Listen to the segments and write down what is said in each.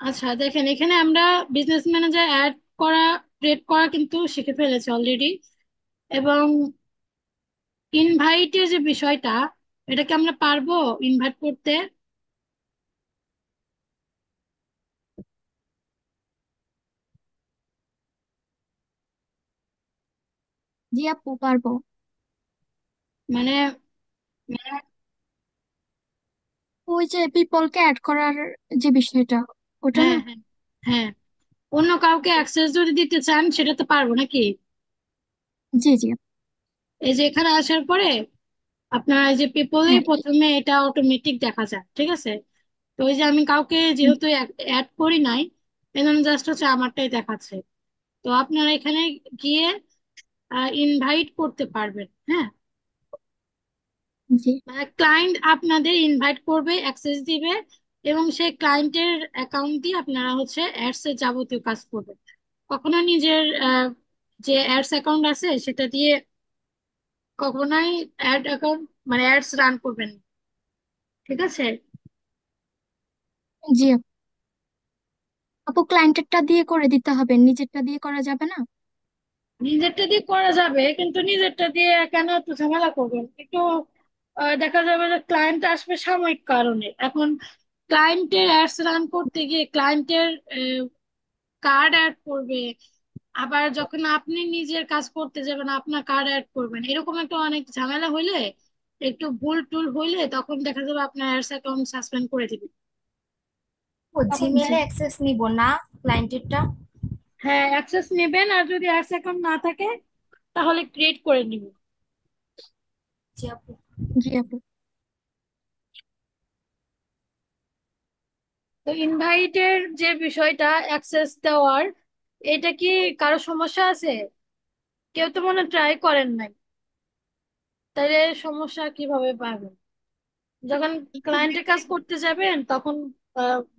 আচ্ছা, দেখেন এখানে আমরা বিজনেস ম্যানেজার অ্যাড করা, ক্রিয়েট করা কিন্তু শিখে ফেলেছি অলরেডি। এবং ইনভাইটের যে বিষয়টা, এটাকে আমরা পারবো ইনভাইট করতে? জি আপু, পারবো। মানে ওই যে পিপলকে অ্যাড করার যে বিষয়টা, ওটা হ্যাঁ, না? হ্যাঁ, হ্যাঁ। অন্য কাউকে অ্যাক্সেস যদি দিতে চান সেটা তো পারবো নাকি? জি জি আপু। এই যে এখানে আসার পরে আপনার এই যে পিপলে হ্যাঁ। প্রথমে এটা অটোমেটিক দেখা যায়, ঠিক আছে? তো ওই যে আমি কাউকে হুম, যেহেতু অ্যাড করি নাই, এজন্য জাস্ট হচ্ছে আমারটাই দেখাচ্ছে। তো আপনারা এখানে গিয়ে ইনভাইট করতে পারবেন, হ্যাঁ। জি মানে ক্লায়েন্ট আপনাদের ইনভাইট করবে, অ্যাক্সেস দিবে, এবং সেই ক্লায়েন্টের অ্যাকাউন্ট দিয়ে আপনারা হচ্ছে অ্যাডস এর যাবতীয় কাজ করবেন। কখনো নিজের যে অ্যাডস অ্যাকাউন্ট আছে সেটা দিয়ে কখনোই অ্যাড অ্যাকাউন্ট মানে অ্যাডস রান করবেন না, ঠিক আছে? জি আপু। আপু, ক্লায়েন্টেরটা দিয়ে করে দিতে হবে, নিজেরটা দিয়ে করা যাবে না? নিজেরটা দিয়ে করা যাবে, কিন্তু নিজেরটা দিয়ে কেন একটু ঝামেলা করবেন একটু? দেখা যাবে যে ক্লায়েন্ট আসবে সাময়িক কারণে। এখন ক্লায়েন্টের অ্যাডস রান করতে গিয়ে ক্লায়েন্টের কার্ড অ্যাড করবে, আবার যখন আপনি নিজের কাজ করতে যাবেন আপনার কার্ড অ্যাড করবেন, এরকম একটা অনেক ঝামেলা হইলে, একটু ভুল টুল হইলে তখন দেখা যাবে আপনার অ্যাডস অ্যাকাউন্ট সাসপেন্ড করে দিবে। ও তখন জিমেলে অ্যাক্সেস নিব না, ক্লায়েন্টেরটা? হ্যাঁ, অ্যাক্সেস নেবেন, আর যদি অ্যাডস অ্যাকাউন্ট না থাকে তাহলে ক্রিয়েট করে নিবেন। জি আপু। জি আপু। তো ইনভাইটের যে বিষয়টা, অ্যাক্সেস দেওয়ার, এটা কি কারো সমস্যা আছে? কেউ তো মনে ট্রাই করেন নাই, তাইলে সমস্যা কিভাবে পাবেন? যখন ক্লায়েন্টের কাজ করতে যাবেন তখন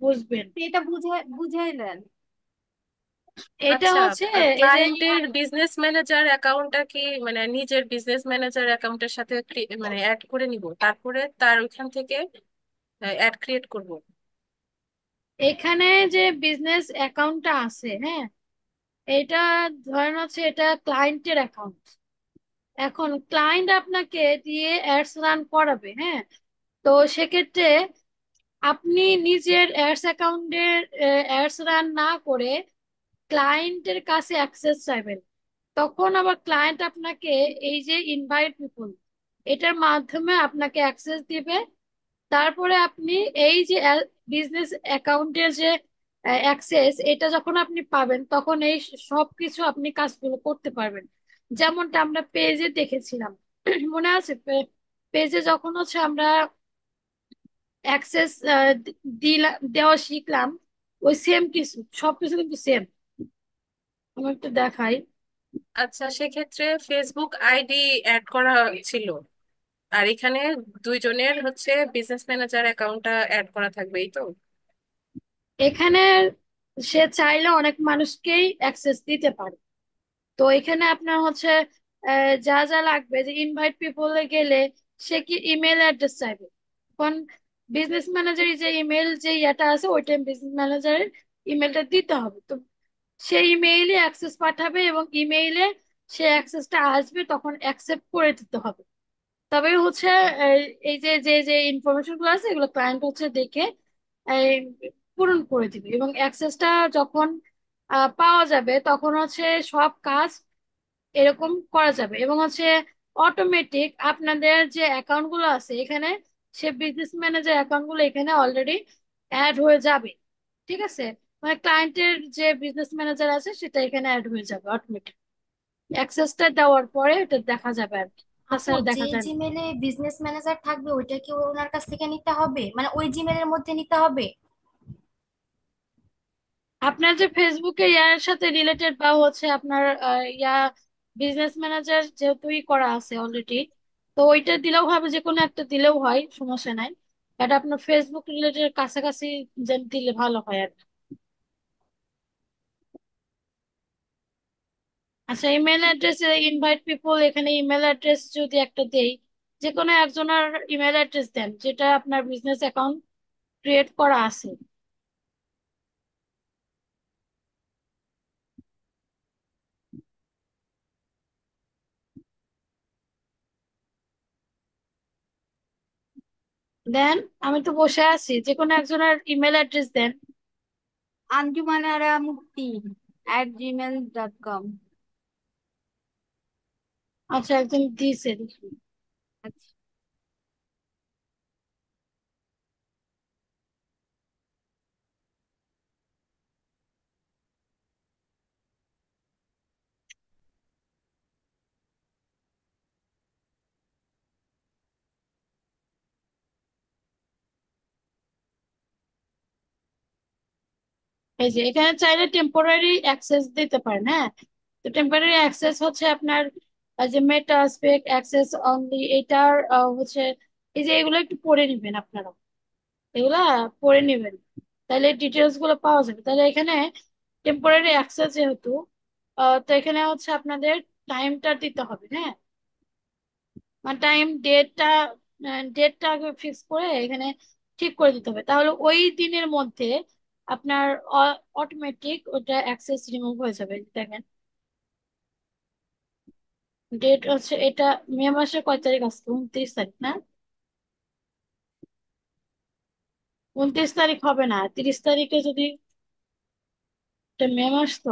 বুঝবেন। এটা বুঝাইলেন। এটা আচ্ছা, হচ্ছে এই যে ক্লায়েন্টের বিজনেস ম্যানেজার অ্যাকাউন্টটা কি মানে নিজের বিজনেস ম্যানেজার অ্যাকাউন্টের সাথে মানে অ্যাড করে নিব, তারপরে তার ওইখান থেকে অ্যাড ক্রিয়েট করব? এখানে যে বিজনেস অ্যাকাউন্টটা আছে, হ্যাঁ, এটা ধরেন হচ্ছে এটা ক্লায়েন্টের অ্যাকাউন্ট। এখন ক্লায়েন্ট আপনাকে দিয়ে অ্যাডস রান করাবে, হ্যাঁ। তো সেক্ষেত্রে আপনি নিজের অ্যাডস অ্যাকাউন্টের অ্যাডস রান না করে ক্লায়েন্টের কাছে অ্যাক্সেস চাইবেন। তখন আবার ক্লায়েন্ট আপনাকে এই যে ইনভাইট পিপল, এটার মাধ্যমে আপনাকে অ্যাক্সেস দিবে। তারপরে আপনি এই যে বিজনেস অ্যাকাউন্টের যে অ্যাক্সেস, এটা যখন আপনি পাবেন তখন এই সব কিছু আপনি কাজগুলো করতে পারবেন। যেমনটা আমরা পেজে দেখেছিলাম, মনে আছে? পেজে যখন হচ্ছে আমরা অ্যাক্সেস দেওয়া শিখলাম, ওই সেম কিছু, সবকিছু কিন্তু সেম। আমি একটু দেখাই। আচ্ছা, সেক্ষেত্রে ফেসবুক আইডি অ্যাড করা ছিল, আর এখানে দুইজনের হচ্ছে বিজনেস ম্যানেজার অ্যাকাউন্টটা অ্যাড করা থাকবে, এই তো? এখানে সে চাইলে অনেক মানুষকেই অ্যাক্সেস দিতে পারে। তো এখানে আপনার হচ্ছে যা যা লাগবে, যে ইনভাইট পিপলে গেলে সে কি ইমেল অ্যাড্রেস চাইবে। এখন বিজনেস ম্যানেজারের যে ইমেল যে ইয়েটা আছে, ওইটা বিজনেস ম্যানেজারের ইমেলটা দিতে হবে। তো সেই ইমেইলে অ্যাক্সেস পাঠাবে এবং ইমেইলে সে অ্যাক্সেসটা আসবে, তখন অ্যাকসেপ্ট করে দিতে হবে। তবে হচ্ছে এই যে যে যে ইনফরমেশন গুলো আছে এগুলো ক্লায়েন্ট হচ্ছে দেখে এই, পূরণ করে দিবে, এবং অ্যাক্সেসটা যখন পাওয়া যাবে তখন হচ্ছে সব কাজ এরকম করা যাবে। এবং হচ্ছে অটোমেটিক আপনাদের যে অ্যাকাউন্ট গুলো আছে এখানে, সে বিজনেস ম্যানেজার অ্যাকাউন্ট গুলো এখানে অলরেডি অ্যাড হয়ে যাবে, ঠিক আছে? মানে ক্লায়েন্টের যে বিজনেস ম্যানেজার আছে সেটা এখানে অ্যাড হয়ে যাবে অটোমেটিক। অ্যাক্সেসটা দেওয়ার পরে এটা দেখা যাবে আর কি, আপু, তাছাড়া যে দেখা যায় না। জিমেলে বিজনেস ম্যানেজার থাকবে ওইটা কি ওনার কাছ থেকে নিতে হবে, মানে ওই জিমেলের মধ্যে নিতে হবে? আপনার যে ফেসবুকে ইয়ার সাথে রিলেটেড বা হচ্ছে আপনার ইয়া বিজনেস ম্যানেজার যেহেতু করা আছে অলরেডি, তো ওইটা দিলেও হবে, যে কোনো একটা দিলেও হয়, সমস্যা নাই। এটা আপনার ফেসবুক রিলেটেড কাছাকাছি যেন দিলে ভালো হয় আর কি। আচ্ছা, ইমেল অ্যাড্রেসে ইনভাইট পিপল, এখানে ইমেল অ্যাড্রেস যদি একটা দেই, যে কোনো একজনের ইমেল অ্যাড্রেস দেন যেটা আপনার বিজনেস অ্যাকাউন্ট ক্রিয়েট করা আছে। দেন আমি তো বসে আছি, যে কোনো একজনের ইমেল অ্যাড্রেস দেন। anjumanaramuti@gmail.com। আচ্ছা, একজন দিয়েছে দেখি। আচ্ছা। এই যে এখানে চাইলে টেম্পোরারি অ্যাক্সেস দিতে পারেন, হ্যাঁ। তো টেম্পোরারি অ্যাক্সেস হচ্ছে আপনার যে মেটা স্পেক অ্যাক্সেস অনলি, এটার হচ্ছে এই যে এগুলো একটু পড়ে নিবেন আপনারা, এগুলা পড়ে নিবেন, তাহলে ডিটেলস গুলো পাওয়া যাবে। তাহলে এখানে টেম্পোরারি অ্যাক্সেস যেহেতু, তো এখানে হচ্ছে আপনাদের টাইমটা দিতে হবে, হ্যাঁ। মানে টাইম ডেটটা আগে ফিক্স করে এখানে ঠিক করে দিতে হবে, তাহলে ওই দিনের মধ্যে আপনার অটোমেটিক ওটা অ্যাক্সেস রিমুভ হয়ে যাবে। দেখেন ডেট হচ্ছে এটা, মে মাসের কয় তারিখ, আজকে 29 তারিখ না? 29 তারিখ হবে না, 30 তারিখে যদি, এটা মে মাস তো।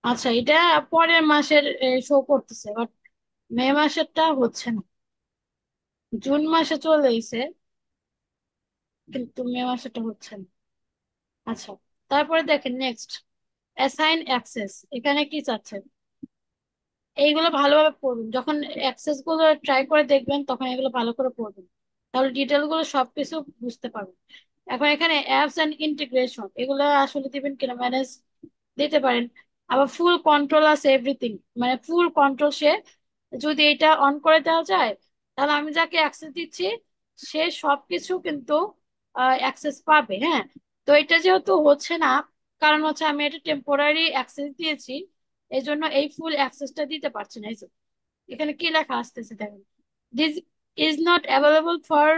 আচ্ছা, এটা পরের মাসের শো করতেছে, বাট মে মাসেরটা হচ্ছে না। জুন মাসে চলে এসে, কিন্তু মে মাসেরটা হচ্ছে না। আচ্ছা, তারপরে দেখেন নেক্সট, অ্যাসাইন অ্যাক্সেস। এখানে কি চাচ্ছেন? এইগুলো ভালোভাবে পড়ুন, যখন অ্যাক্সেস গুলো ট্রাই করে দেখবেন তখন এগুলো ভালো করে পড়বেন, তাহলে ডিটেল গুলো সবকিছু বুঝতে পারবেন। এখন এখানে অ্যাপস এন্ড ইন্টিগ্রেশন, এগুলো আসলে দিবেন কিনা, ম্যানেজ দিতে পারেন। আবার ফুল কন্ট্রোল আছে এভরিথিং, মানে ফুল কন্ট্রোল সে যদি এটা অন করে দেওয়া যায়, তাহলে আমি যাকে অ্যাক্সেস দিচ্ছি সে সবকিছু কিন্তু অ্যাক্সেস পাবে, হ্যাঁ। তো এটা যেহেতু হচ্ছে না, কারণ হচ্ছে আমি এটা টেম্পোরারি অ্যাক্সেস দিয়েছি, এই জন্য এই ফুল অ্যাক্সেসটা দিতে পারছি না। এই যে এখানে কি লেখা আসতেছে দেখেন, this is not available for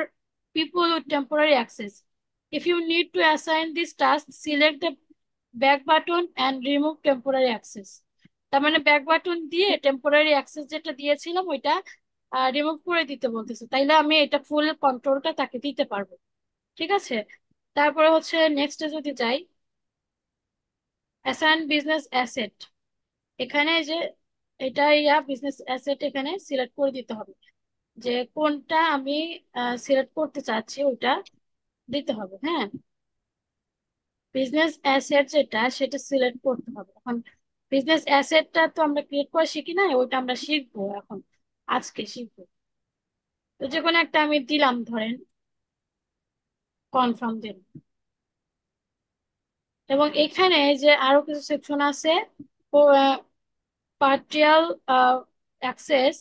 people with temporary access, if you need to assign this task select the back button and remove temporary access. তার মানে ব্যাক বাটন দিয়ে টেম্পোরারি অ্যাক্সেস যেটা দিয়েছিলাম ওইটা রিমুভ করে দিতে বলতেছে, তাইলে আমি এটা ফুল কন্ট্রোলটা তাকে দিতে পারবো। ঠিক আছে, তারপরে হচ্ছে নেক্সটে যদি যাই, অ্যাসাইন বিজনেস অ্যাসেট। এখানে যে এটা বিজনেস অ্যাসেট এখানে সিলেক্ট করে দিতে হবে, যে কোনটা আমি সিলেক্ট করতে চাচ্ছি ওইটা দিতে হবে, হ্যাঁ। বিজনেস অ্যাসেট যেটা সেটা সিলেক্ট করতে হবে। এখন বিজনেস অ্যাসেটটা তো আমরা ক্রিয়েট করে শিখি না, ওইটা আমরা শিখবো এখন, আজকে শিখবো। তো যে কোনো একটা আমি দিলাম, ধরেন কনফার্ম দিলাম। এবং এখানে যে আরো কিছু সেকশন আছে, partial access,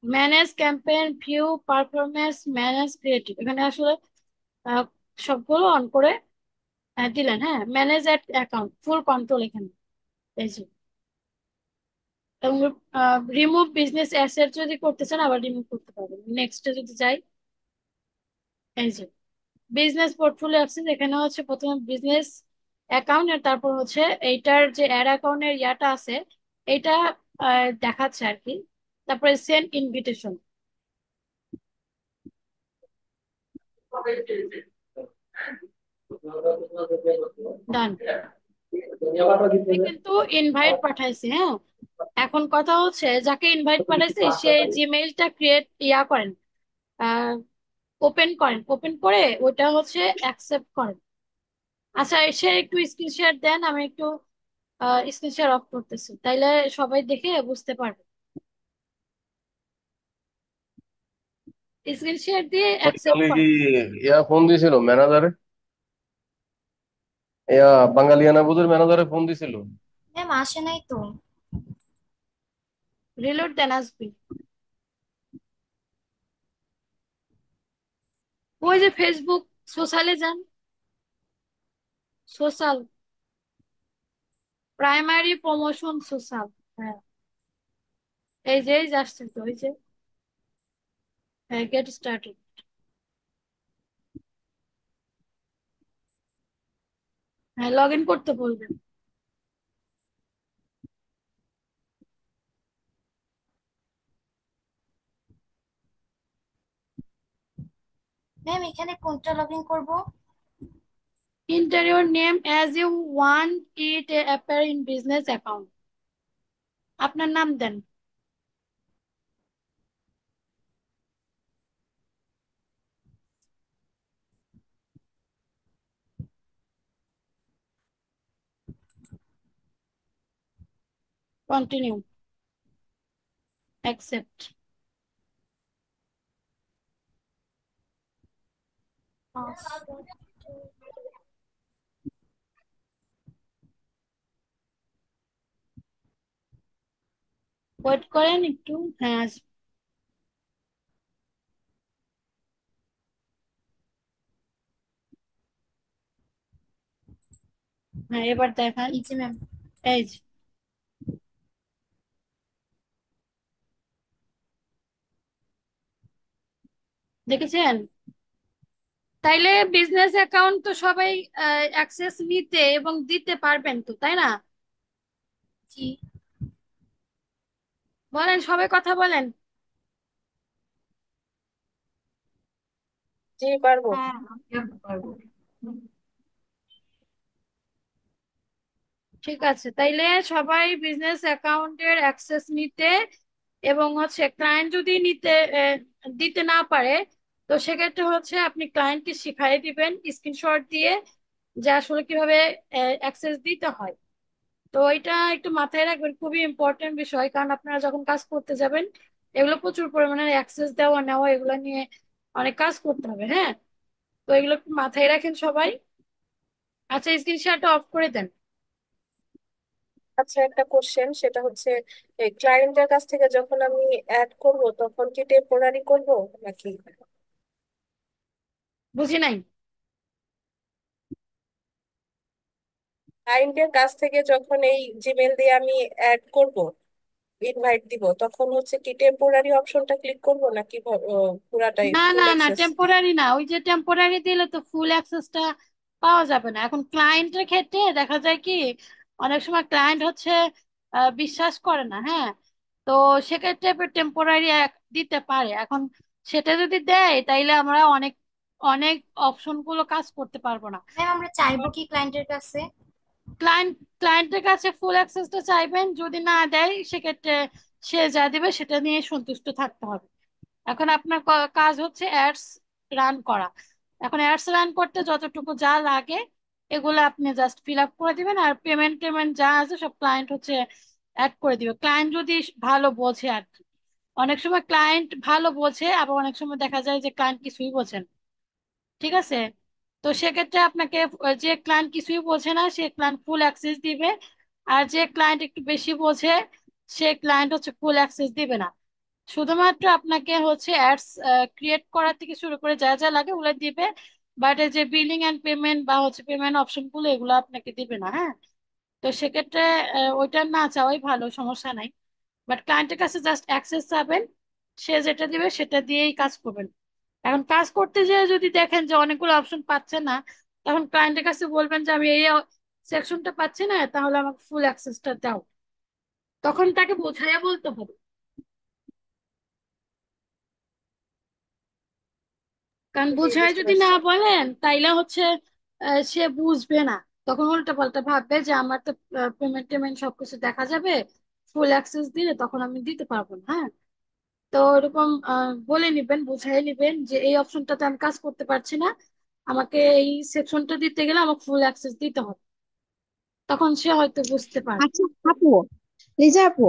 manage campaign view performance manage creative, এখানে আসলে আহ, সবগুলো অন করে দিলেন, হ্যাঁ। Manage ad account full control এখানে, এই যে। এবং রিমুভ বিজনেস অ্যাসেট যদি করতে চান আবার রিমুভ করতে পারবেন। নেক্সট যদি যাই, এই যে বিজনেস পোর্টফোলিও অ্যাক্সেস, এখানে হচ্ছে প্রথমে বিজনেস অ্যাকাউন্ট, আর তারপর হচ্ছে এইটার যে অ্যাড অ্যাকাউন্টের ইয়াটা আছে এটা দেখাচ্ছে আর কি। তারপরে সেন্ড ইনভিটেশন, ডান। কিন্তু ইনভাইট পাঠাইছি, হ্যাঁ। এখন কথা হচ্ছে যাকে ইনভাইট পাঠাইছি সে জিমেইলটা ক্রিয়েট করেন, ওপেন করেন, ওপেন করে ওটা হচ্ছে অ্যাকসেপ্ট করেন। আচ্ছা, এসে একটু স্ক্রিন শেয়ার দেন, আমি একটু স্ক্রিন শেয়ার অফ করতেছি, তাইলে সবাই দেখে বুঝতে পারবে। স্ক্রিন শেয়ার দিয়ে অ্যাকসেপ্ট ওইখানে কি করেন। ফোন দিয়েছিল ম্যানেজারে? বাঙালিয়ানা বুধের ম্যানেজারে ফোন দিছিল। ম্যাম আসে নাই তো। রিলোড দেন, আসবি। ওই যে ফেসবুক সোশ্যালে যান, সোশ্যাল প্রাইমারি প্রমোশন সোশ্যাল, হ্যাঁ। এই যে আসছে তো, ওই যে গেট স্টার্টেড, হ্যাঁ লগ ইন করতে বলবেন। ম্যাম এখানে কোনটা লগ ইন করবো? Enter your name as you want it to appear in business account. আপনার নাম দেন। Continue. Accept. ওয়েট করেন একটু। হ্যাঁ, হ্যাঁ এবার দেখান। এই যে ম্যাম। এই যে, দেখেছেন? তাইলে বিজনেস অ্যাকাউন্ট তো সবাই অ্যাক্সেস নিতে এবং দিতে পারবেন তো, তাই না? জি। বলেন, সবাই কথা বলেন। জি পারবো। পারবো। ঠিক আছে, তাইলে সবাই বিজনেস অ্যাকাউন্টের অ্যাক্সেস নিতে এবং হচ্ছে ক্লায়েন্ট যদি দিতে না পারে, তো সেক্ষেত্রে হচ্ছে আপনি ক্লায়েন্টকে শিখাই দিবেন স্ক্রিনশট দিয়ে যে আসলে কিভাবে অ্যাক্সেস দিতে হয়। তো এটা একটু মাথায় রাখবেন, খুবই ইম্পর্টেন্ট বিষয়, কারণ আপনারা যখন কাজ করতে যাবেন এগুলো প্রচুর পরিমাণে অ্যাক্সেস দেওয়া নেওয়া এগুলো নিয়ে অনেক কাজ করতে হবে। হ্যাঁ, তো এগুলো একটু মাথায় রাখেন সবাই। আচ্ছা, স্ক্রিনশটটা অফ করে দেন। আচ্ছা, একটা কোশ্চেন, সেটা হচ্ছে ক্লায়েন্টের কাছ থেকে যখন আমি অ্যাড করব তখন কি টেম্পোরারি করব নাকি? বুঝি নাই। ক্লায়েন্টের কাছ থেকে যখন এই জিমেল দিয়ে আমি অ্যাড করব, ইনভাইট দিব, তখন হচ্ছে কি টেম্পোরারি অপশনটা ক্লিক করব নাকি পুরাটাই না ফুল না না, অ্যাক্সেস? টেম্পোরারি না, ওই যে টেম্পোরারি দিলে তো ফুল অ্যাক্সেসটা পাওয়া যাবে না। এখন ক্লায়েন্টের ক্ষেত্রে দেখা যায় কি অনেক সময় ক্লায়েন্ট হচ্ছে বিশ্বাস করে না। হ্যাঁ, তো সেক্ষেত্রে টেম্পোরারি দিতে পারে। এখন সেটা যদি দেয় তাইলে আমরা অনেক অনেক অপশন গুলো কাজ করতে পারবো না। ম্যাম আমরা চাইবো কি ক্লায়েন্টের কাছে? ক্লায়েন্টের কাছে ফুল অ্যাক্সেসটা চাইবেন, যদি না দেয় সেক্ষেত্রে সে যা দিবে সেটা নিয়ে সন্তুষ্ট থাকতে হবে। এখন আপনার কাজ হচ্ছে অ্যাডস রান করা। এখন অ্যাডস রান করতে যতটুকু যা লাগে এগুলো আপনি জাস্ট ফিল আপ করে দিবেন, আর পেমেন্ট টেমেন্ট যা আছে সব ক্লায়েন্ট হচ্ছে অ্যাড করে দিবে, ক্লায়েন্ট যদি ভালো বোঝে আর কি। অনেক সময় ক্লায়েন্ট ভালো বোঝে, আবার অনেক সময় দেখা যায় যে ক্লায়েন্ট কিছুই বোঝেন। ঠিক আছে, তো সেক্ষেত্রে আপনাকে যে ক্লায়েন্ট কিছুই বোঝে না সে ক্লায়েন্ট ফুল অ্যাক্সেস দিবে, আর যে ক্লায়েন্ট একটু বেশি বোঝে সে ক্লায়েন্ট হচ্ছে ফুল অ্যাক্সেস দিবে না। শুধুমাত্র আপনাকে হচ্ছে অ্যাডস ক্রিয়েট করা থেকে শুরু করে যা যা লাগে ওগুলো দিবে, বাট এই যে বিলিং এন্ড পেমেন্ট বা হচ্ছে পেমেন্ট অপশন গুলো এগুলো আপনাকে দিবে না। হ্যাঁ, তো সেক্ষেত্রে ওইটা না চাওয়াই ভালো, সমস্যা নাই। বাট ক্লায়েন্টের কাছে জাস্ট অ্যাক্সেস চাবেন, সে যেটা দিবে সেটা দিয়েই কাজ করবেন। এখন কাজ করতে যেয়ে যদি দেখেন যে অনেকগুলো অপশন পাচ্ছে না, তখন ক্লায়েন্টের কাছে বলবেন যে আমি এই সেকশনটা পাচ্ছি না, তাহলে আমাকে ফুল অ্যাক্সেসটা দাও। তখন তাকে বোঝাইয়া বলতে হবে, কারণ জি, বোঝায় বুঝতে যদি না পারছি। বলেন তাইলে হচ্ছে সে বুঝবে না। তখন উল্টা পাল্টা ভাববে যে আমার তো পেমেন্ট টেমেন্ট সবকিছু দেখা যাবে, ফুল অ্যাক্সেস দিলে তখন আমি দিতে পারবো না। হ্যাঁ, তো এরকম বলে নিবেন, বুঝাই নিবেন যে এই অপশনটাতে আমি কাজ করতে পারছি না, আমাকে এই সেকশনটা দিতে গেলে আমাকে ফুল অ্যাক্সেস দিতে হবে। তখন সে হয়তো বুঝতে পারবে। আচ্ছা আপু, লিজা আপু,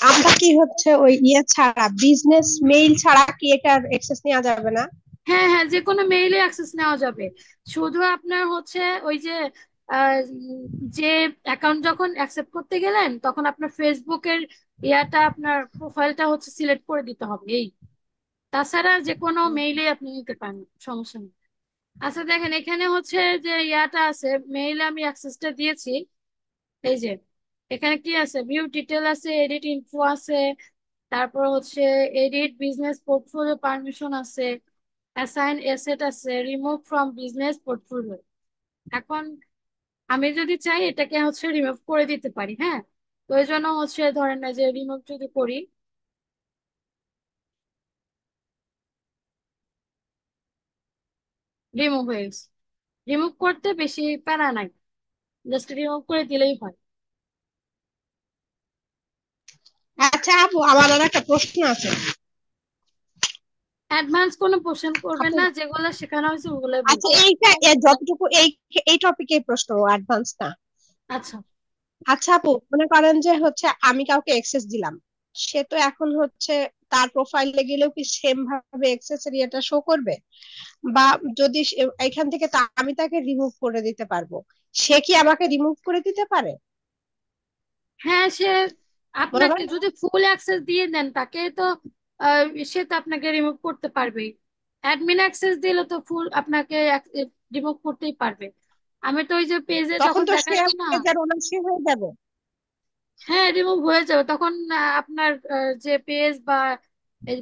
আমরা কি হচ্ছে ওই ইয়ে ছাড়া বিজনেস মেইল ছাড়া কি এটার অ্যাক্সেস নেওয়া যাবে না? হ্যাঁ হ্যাঁ, যে কোনো মেইলে অ্যাক্সেস নেওয়া যাবে। শুধু আপনার হচ্ছে ওই যে আহ, উম, যে অ্যাকাউন্ট যখন অ্যাকসেপ্ট করতে গেলেন তখন আপনার ফেসবুকের আপনার প্রোফাইলটা হচ্ছে সিলেক্ট করে দিতে হবে এই। তাছাড়া যে কোনো মেইলে আপনি নিতে পারেন, সমস্যা নেই। আচ্ছা দেখেন, এখানে হচ্ছে যে আছে, মেইলে আমি অ্যাক্সেসটা দিয়েছি। এই যে এখানে কি আছে, ভিউ ডিটেল আছে, এডিট ইনফো আছে, তারপর হচ্ছে এডিট বিজনেস পোর্টফোলিও পারমিশন আছে, অ্যাসাইন এসেট আছে, রিমুভ ফ্রম বিজনেস পোর্টফোলিও। এখন আমি যদি চাই এটাকে হচ্ছে রিমুভ করে দিতে পারি। হ্যাঁ, তো এই জন্য হচ্ছে ধরেন না যে রিমুভ যদি করি, রিমুভ হয়ে গেছে। রিমুভ করতে বেশি প্যারা নাই, জাস্ট রিমুভ করে দিলেই হয়। আচ্ছা আপু, আমার আর একটা প্রশ্ন আছে। অ্যাডভান্স কোনো কোশ্চেন করবেন আপু, না, যেগুলো শেখানো হয়েছে ওগুলোই আচ্ছা বলবেন। যতটুকু এই টপিকে প্রশ্ন, অ্যাডভান্স না। আচ্ছা। আচ্ছা আপু, মনে করেন যে আমি কাউকে অ্যাক্সেস দিলাম, সে তো এখন তার প্রোফাইলে গেলেও কি সেম ভাবে অ্যাক্সেস এরিয়াটা শো করবে? বা যদি এখান থেকে আমি তাকে রিমুভ করে দিতে পারবো, সে কি আমাকে রিমুভ করে দিতে পারে? হ্যাঁ, সে মনে আপনাকে করেন, যদি ফুল অ্যাক্সেস দিয়ে দেন তাকে তো সে তো আপনাকে রিমুভ করতে পারবেই। অ্যাডমিন অ্যাক্সেস দিলে তো ফুল আপনাকে রিমুভ করতেই পারবে। আমি তো ওই যে পেজে তখন যখন তো সে দেখাচ্ছি না। পেজের ওনার সে হয়ে যাবে। হ্যাঁ, রিমুভ হয়ে যাবে তখন। আপনার যে পেজ বা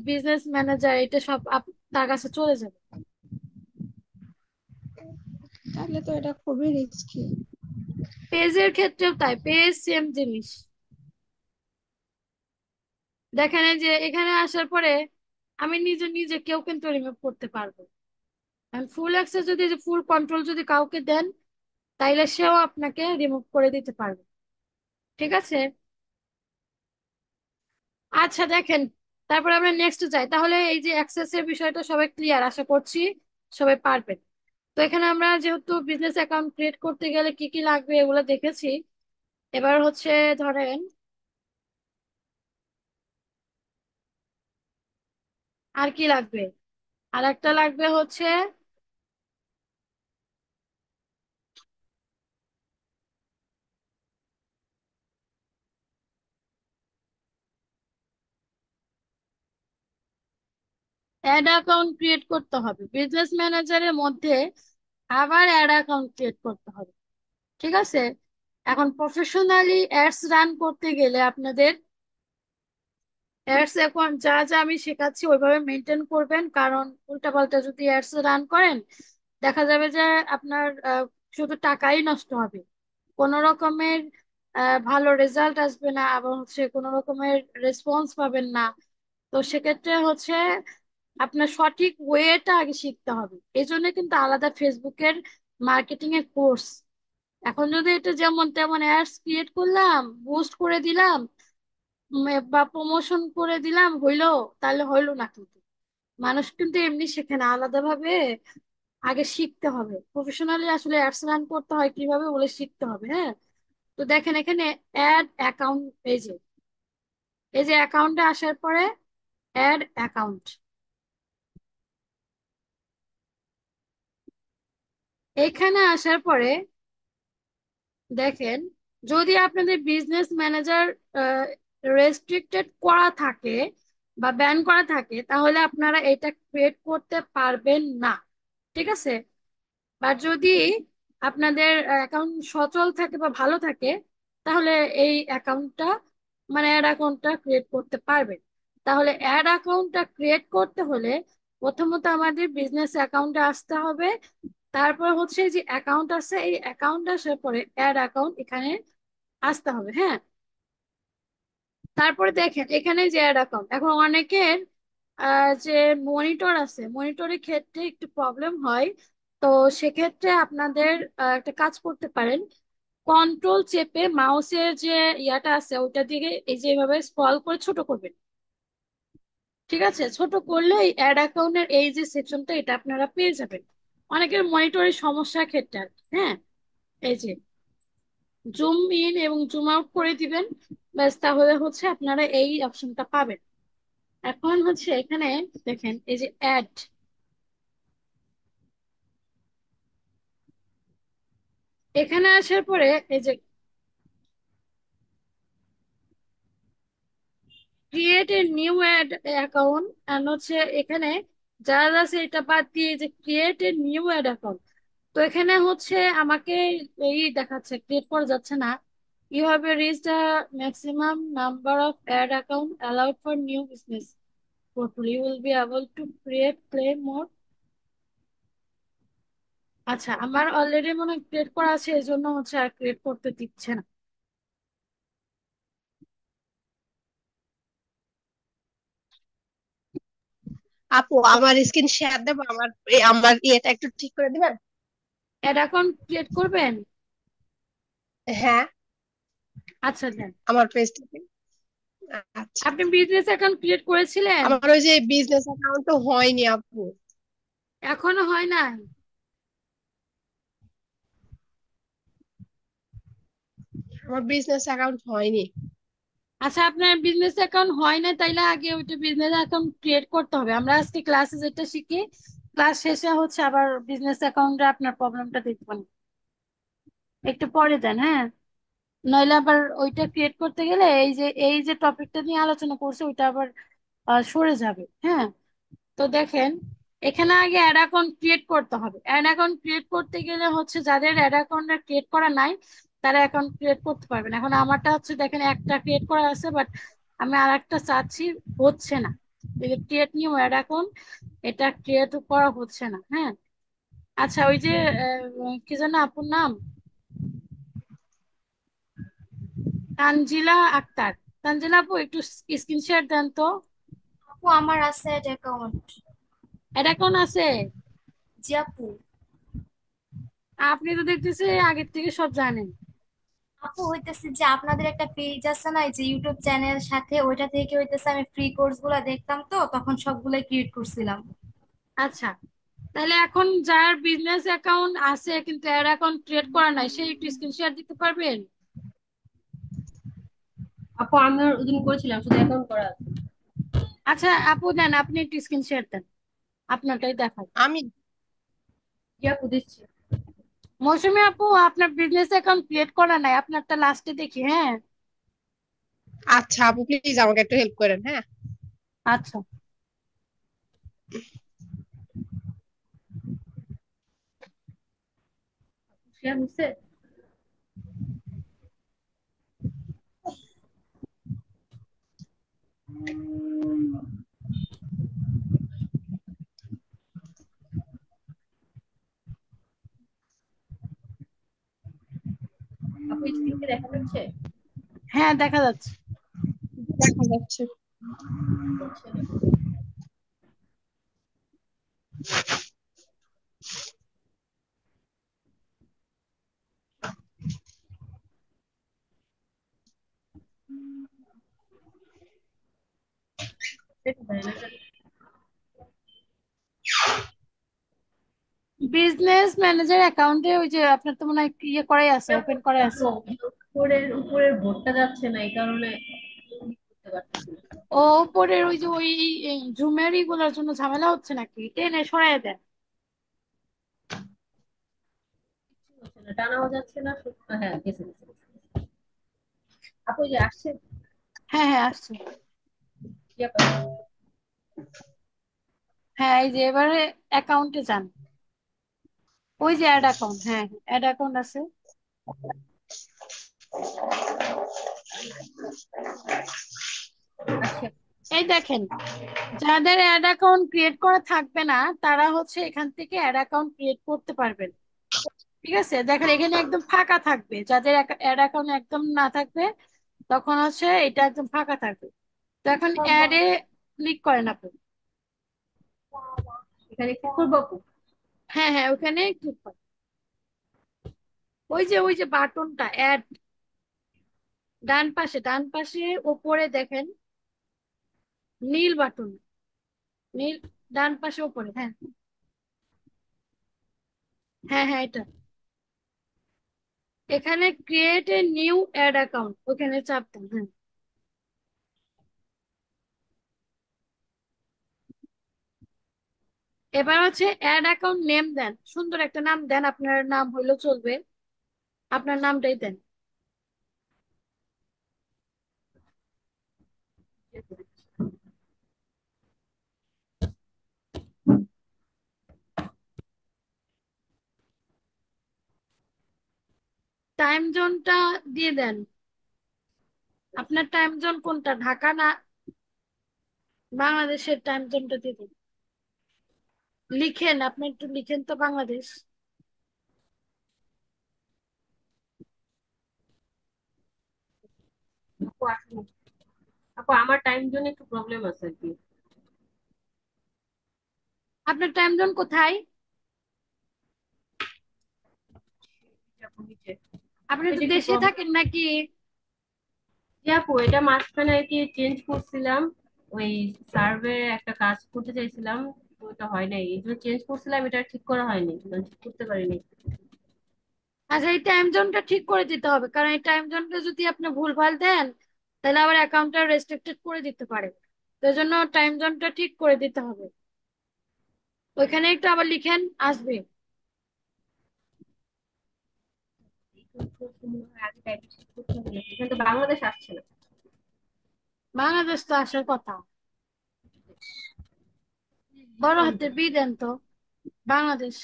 বিজনেস ম্যানেজার এটা সব তার কাছে চলে যাবে। তাহলে তো এটা খুবই রিস্কি। পেজের ক্ষেত্রেও তাই, পেজ সেম জিনিস। দেখেন এই যে এখানে আসার পরে আমি নিজে নিজে কেউ কিন্তু রিমুভ করতে পারবো। ফুল অ্যাক্সেস যদি, ফুল কন্ট্রোল যদি কাউকে দেন, তাইলে সেও আপনাকে রিমুভ করে দিতে পারবে। ঠিক আছে। আচ্ছা দেখেন, তারপর আমরা নেক্সট যাই। তাহলে এই যে অ্যাক্সেস এর বিষয়টা সবাই ক্লিয়ার আশা করছি, সবাই পারবেন। তো এখানে আমরা যেহেতু বিজনেস অ্যাকাউন্ট ক্রিয়েট করতে গেলে কি কি লাগবে এগুলো দেখেছি। এবার ধরেন আর কি লাগবে। আর একটা লাগবে অ্যাড অ্যাকাউন্ট ক্রিয়েট করতে হবে বিজনেস ম্যানেজারের মধ্যে, আবার অ্যাড অ্যাকাউন্ট ক্রিয়েট করতে হবে। ঠিক আছে। এখন প্রফেশনালি অ্যাডস রান করতে গেলে আপনাদের অ্যাডস এখন যা যা আমি শেখাচ্ছি ওইভাবে মেনটেন করবেন, কারণ উল্টাপাল্টা যদি অ্যাডস রান করেন দেখা যাবে যে আপনার শুধু টাকাই নষ্ট হবে, কোনো রকমের ভালো রেজাল্ট আসবে না, এবং কোনো রকমের রেসপন্স পাবেন না। তো সেক্ষেত্রে আপনার সঠিক ওয়েটা আগে শিখতে হবে। এই জন্য কিন্তু আলাদা ফেসবুকের মার্কেটিং এর কোর্স। এখন যদি এটা যেমন তেমন অ্যাডস ক্রিয়েট করলাম, বুস্ট করে দিলাম, বা প্রমোশন করে দিলাম, হইলো, তাহলে হইলো না কিন্তু। মানুষ কিন্তু এমনি শেখে না, আলাদাভাবে আগে শিখতে হবে। প্রফেশনালি আসলে অ্যাডস রান করতে হয় কিভাবে বলে শিখতে হবে। হ্যাঁ। তো দেখেন এখানে অ্যাড অ্যাকাউন্ট, এই যে অ্যাকাউন্টে আসার পরে অ্যাড অ্যাকাউন্ট, এখানে আসার পরে দেখেন, যদি আপনাদের বিজনেস ম্যানেজার রেস্ট্রিক্টেড করা থাকে বা ব্যান করা থাকে তাহলে আপনারা এটা ক্রিয়েট করতে পারবেন না। ঠিক আছে। আর যদি আপনাদের অ্যাকাউন্ট সচল থাকে বা ভালো থাকে তাহলে এই অ্যাকাউন্টটা, মানে অ্যাড অ্যাকাউন্টটা ক্রিয়েট করতে পারবেন। তাহলে অ্যাড অ্যাকাউন্টটা ক্রিয়েট করতে হলে প্রথমত আমাদের বিজনেস অ্যাকাউন্টে আসতে হবে। তারপর যে অ্যাকাউন্ট আছে এই অ্যাকাউন্ট আসার পরে অ্যাড অ্যাকাউন্ট এখানে আসতে হবে। হ্যাঁ। তারপরে দেখেন এখানে যে অ্যাড অ্যাকাউন্ট, এখন অনেকের যে মনিটর আছে, মনিটরের ক্ষেত্রে একটু প্রবলেম হয়। তো সেক্ষেত্রে আপনাদের একটা কাজ করতে পারেন, কন্ট্রোল চেপে মাউসের যে ইয়াটা আছে ওইটা দিকে এই যে এইভাবে স্ক্রল করে ছোট করবেন। ঠিক আছে। ছোট করলে এই অ্যাড অ্যাকাউন্টের এই যে সেকশনটা এটা আপনারা পেয়ে যাবেন। অনেকের মনিটরের সমস্যার ক্ষেত্রে আর কি। হ্যাঁ। এই যে জুম ইন এবং জুম আউট করে দিবেন, ব্যাস, তাহলে আপনারা এই অপশনটা পাবেন। এখন এখানে দেখেন এই যে অ্যাড, এখানে আসার পরে এই যে create a new ad account, and এখানে যা যা আছে এটা বাদ দিয়ে যে create a new ad account. তো এখানে আমাকে এই দেখাচ্ছে ক্রিয়েট করা যাচ্ছে না। You have reach the maximum number of ad account allowed for new business portfolio, you will be able to create claim more. আচ্ছা, আমার অলরেডি মনে হয় ক্রিয়েট করা আছে, এই জন্য আর ক্রিয়েট করতে দিচ্ছে না। আপু আমার স্ক্রিন শেয়ার দেবো, আমার ইয়েটা একটু ঠিক করে দিবেন? অ্যাড অ্যাকাউন্ট ক্রিয়েট করবেন? হ্যাঁ, আচ্ছা দেন। আমার পেজটাতে। আচ্ছা, আপনি বিজনেস অ্যাকাউন্ট ক্রিয়েট করেছিলেন? আমার ওই যে বিজনেস অ্যাকাউন্টও হয়নি আপু। এখনো হয় নাই? আমার বিজনেস অ্যাকাউন্ট হয়নি। আচ্ছা, আপনার বিজনেস অ্যাকাউন্ট হয় না, তাইলে আগে ওইটা বিজনেস অ্যাকাউন্ট ক্রিয়েট করতে হবে। আমরা আজকে ক্লাসে যেটা শিখি, ক্লাস শেষে হচ্ছে আবার বিজনেস অ্যাকাউন্টে আপনার প্রবলেমটা দেখবেন। একটু পরে দেন, হ্যাঁ। নইলে আবার ওইটা ক্রিয়েট করতে গেলে এই যে টপিকটা নিয়ে আলোচনা করছে ওইটা আবার সরে যাবে, হ্যাঁ। তো দেখেন, এখানে আগে অ্যাড অ্যাকাউন্ট ক্রিয়েট করতে হবে। অ্যাড অ্যাকাউন্ট ক্রিয়েট করতে গেলে হচ্ছে যাদের অ্যাড অ্যাকাউন্ট ক্রিয়েট করা নাই তারা অ্যাকাউন্ট ক্রিয়েট করতে পারবেন। এখন আমারটা হচ্ছে দেখেন একটা ক্রিয়েট করা আছে, বাট আমি আর একটা চাচ্ছি, হচ্ছে না। ক্রিয়েট নিউ অ্যাড অ্যাকাউন্ট, এটা ক্রিয়েট করা হচ্ছে না, হ্যাঁ। আচ্ছা, ওই যে কি যেন আপুর নাম, তানজিলা আক্তার। তানজিলা আপু, একটু স্ক্রিন শেয়ার দেন তো। আপু আমার আছে অ্যাকাউন্ট। অ্যাড অ্যাকাউন্ট আছে? জি আপু। আপনি তো দেখতেছি আগের থেকে সব জানেন। আপু হইতেছে যে আপনাদের একটা পেজ আছে না, এই যে ইউটিউব চ্যানেল সাথে, ওইটা থেকে হইতেছে আমি ফ্রি কোর্স গুলা দেখতাম, তো তখন সবগুলাই ক্রিয়েট করছিলাম। আচ্ছা, তাহলে এখন যার বিজনেস অ্যাকাউন্ট আছে কিন্তু এর অ্যাকাউন্ট ক্রিয়েট করা নাই, সেই একটু স্ক্রিন শেয়ার দিতে পারবেন? আপু আমি ওদিন করেছিলাম, শুধু অ্যাকাউন্ট করা আছে। আচ্ছা আপু দেন, আপনি একটু স্ক্রিন শেয়ার দেন, আপনারটাই দেখাই। আমি কি আপু দিচ্ছি। মৌসুমী আপু, আপনার বিজনেস অ্যাকাউন্ট ক্রিয়েট করা নাই, আপনারটা লাস্টে দেখি, হ্যাঁ। আচ্ছা আপু, প্লিজ আমাকে একটু হেল্প করেন, হ্যাঁ। আচ্ছা, শেয়ার হচ্ছে। আপু স্ক্রিনকে দেখা যাচ্ছে? হ্যাঁ দেখা যাচ্ছে। দেখা যাচ্ছে। হচ্ছে না। এটা দেয় না কেন? বিজনেস ম্যানেজার অ্যাকাউন্টে ওই যে আপনার তো মনে হয় ইয়ে করাই আছে, আপু ওপেন করাই আছে। আপু, উপরের উপরের বোর্ডটা যাচ্ছে না, এই কারণে করতে পারতেছি না। ও, উপরের ওই যে ওই জুমের গুলোর জন্য ঝামেলা হচ্ছে নাকি? টেনে সরাই দেন। কিছু হচ্ছে না, টানাও যাচ্ছে না, হ্যাঁ গেছে গেছে গেছে। আপু এই যে আসছে। হ্যাঁ হ্যাঁ আসছে। কি ব্যাপার? হ্যাঁ, এই যে এবারে অ্যাকাউন্টে যান, ওই যে অ্যাড অ্যাকাউন্ট, হ্যাঁ অ্যাড অ্যাকাউন্ট আছে। আচ্ছা। এই দেখেন, যাদের অ্যাড অ্যাকাউন্ট ক্রিয়েট করা থাকবে না তারা হচ্ছে এখান থেকে অ্যাড অ্যাকাউন্ট ক্রিয়েট করতে পারবেন। ঠিক আছে, দেখেন এখানে একদম ফাঁকা থাকবে, যাদের অ্যাড অ্যাকাউন্ট একদম না থাকবে তখন হচ্ছে এটা একদম ফাঁকা থাকবে। তো এখন অ্যাডে ক্লিক করেন আপনি। এখানে কি করবো আপু? হ্যাঁ হ্যাঁ, ওখানে ক্লিক করেন। ওই যে বাটনটা অ্যাড, ডান পাশে, ডান পাশে ওপরে দেখেন নীল বাটন, নীল, ডান পাশে ওপরে, হ্যাঁ হ্যাঁ হ্যাঁ এটা। এখানে create a new ad account, ওখানে চাপ দেন, হ্যাঁ। এবার হচ্ছে অ্যাড অ্যাকাউন্ট নেম দেন, সুন্দর একটা নাম দেন, আপনার নাম হইলেও চলবে, আপনার নামটাই দেন। টাইম জোনটা দিয়ে দেন, আপনার টাইম জোন কোনটা, ঢাকা না বাংলাদেশের টাইম জোনটা দিয়ে দেন। লিখেন, আপনি একটু লিখেন তো বাংলাদেশ। আপু আসলে, আপু আমার টাইম জোনে একটু প্রবলেম আছে আর কি। আপনার টাইম জোন কোথায়? আপু নিচে আপনি তো এটা একটু দেশে থাকেন নাকি? জি আপু, এটা মাঝখানে আর কি চেঞ্জ করছিলাম। ওই সার্ভে একটা কাজ করতে চাইছিলাম, তো ওটা হয় নাই, এই জন্য চেঞ্জ করছিলাম, এটা ঠিক করা হয়নি, মানে ঠিক করতে পারিনি। আচ্ছা, এই টাইম জোনটা ঠিক করে দিতে হবে, কারণ এই টাইম জোনটা যদি আপনি ভুলভাল দেন তাহলে আবার অ্যাকাউন্টটা রেস্ট্রিক্টেড করে দিতে পারে। তো এই জন্য টাইম জোনটা ঠিক করে দিতে হবে। ওইখানে একটু আবার লিখেন, আসবে। আগে টাইপ করতে হবে, এখানে তো বাংলাদেশ আসছে না। বাংলাদেশ তো আসার কথা। বড় হাতে বি দেন তো, বাংলাদেশ।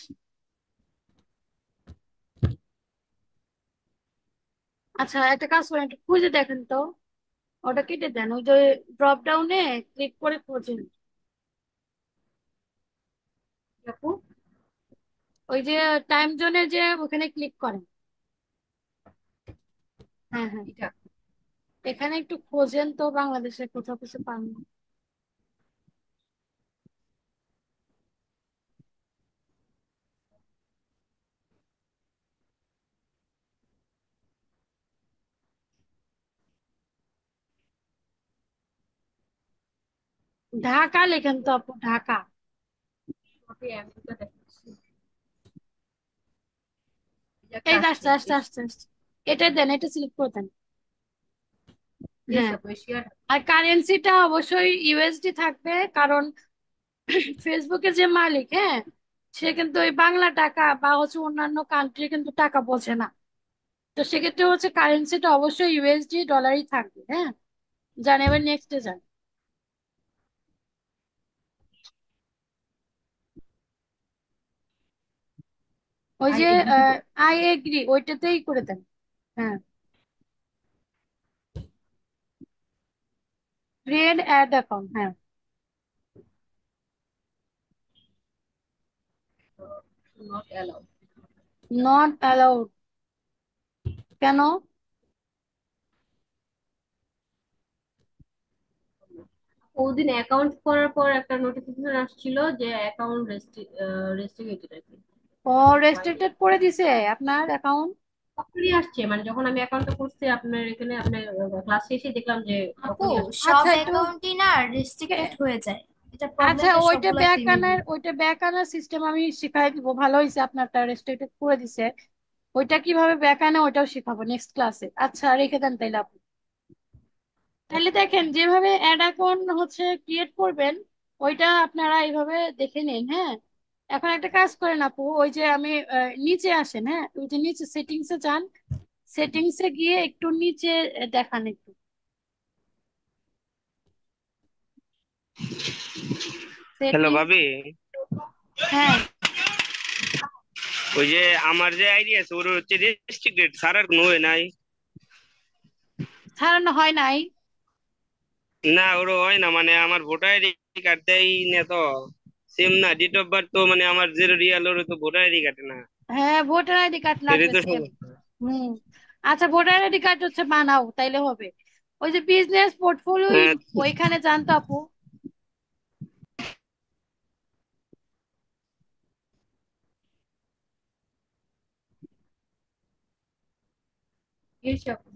আচ্ছা, একটা কাজ করেন, একটু খুঁজে দেখেন তো। ওটা কেটে দেন, ওই যে ড্রপ ডাউনে ক্লিক করে খোঁজেন। আপু ওই যে টাইম জোনে যে ওখানে ক্লিক করেন। হ্যাঁ হ্যাঁ, এটা এখানে একটু খোঁজেন তো, বাংলাদেশে কোথাও কিছু পান না। ঢাকা লেখেন তো আপু, ঢাকা। শর্টে অ্যাপটা দেখাচ্ছি, এই যে একটা এই যে আসছে। আসছে আসছে আসছে আসছে, এটা দেন, এটা সিলেক্ট করে দেন। ইয়েস হ্যাঁ, আপু, এশিয়ার। আর কারেন্সিটা অবশ্যই ইউএসডি থাকবে, কারণ ফেসবুকের যে মালিক, হ্যাঁ, সে কিন্তু ওই বাংলা টাকা বা হচ্ছে অন্যান্য কান্ট্রি কিন্তু টাকা বোঝে না। তো সেক্ষেত্রে হচ্ছে কারেন্সিটা অবশ্যই ইউএসডি ডলারই থাকবে। হ্যাঁ, যান এবার নেক্সটে যান। ওই আই যে এগ্রি তো। আই এগ্রি ওইটাতেই করে দেন। হ্যাঁ, ক্রিয়েট অ্যাড অ্যাকাউন্ট। হ্যাঁ, নট অ্যালাউড। নট অ্যালাউড কেন? ওদিন অ্যাকাউন্ট করার পর একটা নোটিফিকেশন আসছিল যে অ্যাকাউন্ট রেস্ট্রিক্টেড আর কি। ও, রেস্ট্রিক্টেড করে দিছে আপনার অ্যাকাউন্ট? তখনই আসছে, মানে যখন আমি অ্যাকাউন্টটা করছি আপনার এখানে, আপনার ক্লাস শেষে দেখলাম যে আপু, তখনই আসছে। সব আচ্ছা, একটু অ্যাকাউন্টই না রেস্ট্রিক্টেড হয়ে যায়, এটা আচ্ছা, প্রবলেমটা ওইটা সবগুলা ব্যাক সিমই আনার, ওইটা ব্যাক আনার সিস্টেম আমি শিখাই দিব। ভালো হয়েছে আপনারটা রেস্ট্রিক্টেড করে দিছে। ওইটা কিভাবে ব্যাক আনে ওইটাও শিখাবো নেক্সট ক্লাসে। আচ্ছা, রেখে দেন তাইলে আপনি। তাহলে দেখেন, যেভাবে অ্যাড অ্যাকাউন্ট হচ্ছে ক্রিয়েট করবেন, ওইটা আপনারা এইভাবে দেখে নিন। হ্যাঁ, এখন একটা কাজ করেন আপু, ওই যে আমি নিচে আসেন। হ্যাঁ, ওই যে নিচে সেটিংসে যান, সেটিংসে গিয়ে একটু নিচে দেখান একটু হ্যালো সেটিংস। ভাবি, হ্যাঁ, ওই যে আমার যে আইডিয়া আছে ওর হচ্ছে রেস্ট্রিক্টেড ছাড়ার কোনো ওয়ে নাই। ছাড়ানো হয় নাই? না, ওর হয় না, মানে আমার ভোটার আইডি কার্ড দেয় না তো, সেম না ডেট অফ বার্থ তো, মানে আমার যে রিয়াল ওর তো ভোটার আইডি কার্ড না। হ্যাঁ, ভোটার আইডি কার্ড এটাই লাগবে তো সেম। সমস্যা। হুম। আচ্ছা, ভোটার আইডি কার্ড হচ্ছে বানাও, তাইলে হবে। ওই যে বিজনেস পোর্টফোলিও, হ্যাঁ, ওইখানে যান তো আপু। এসে আপু